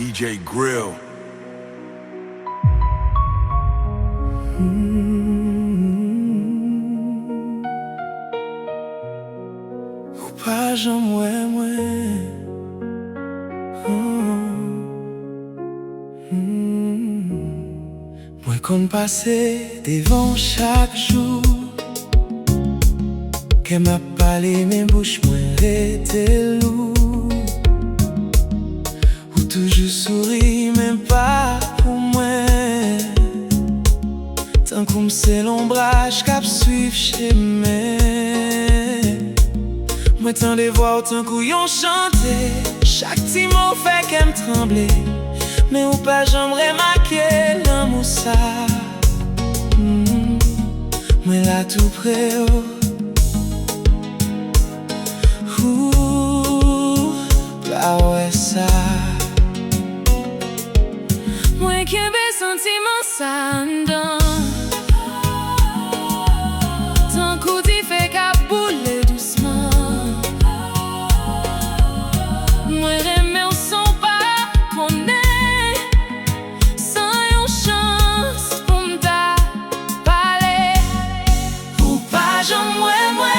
DJ Grill. Ou pas j'aimerais moi qu'on passait devant chaque jour que m'a parlé mes bouches moins était lourd ou toujours souris même pas pour moi tant comme c'est l'ombrage cap suivre chez moi moi tant de voix autant couillon chanter chaque petit mot fait qu'elle me trembler mais ou pas j'aimerais marquer l'amour ça moi là tout près ah ouais ça moi qui ai sentiment ça tant qu'on dit fait qu'à bouler doucement moi remets au son pas qu'on est sans une chance pour m'ta parler ou pas j'aimerais moi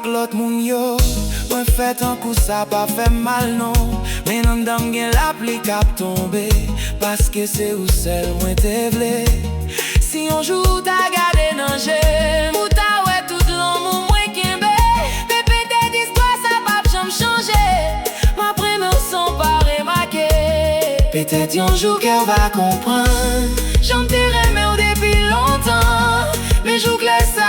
l'autre moun yo, moi fait un coup ça pas fait mal non, mais non dame gen l'applique à tomber, parce que c'est où seul moi te vle. Si on joue ta gardé danger, ou ta ouais tout l'homme moi kembe, bébé tes histoires ça pas jamais changer, ma prime son pas remarqué. Peut-être un jour qu'elle va comprendre, j'en t'ai remis depuis longtemps, mais joue que ça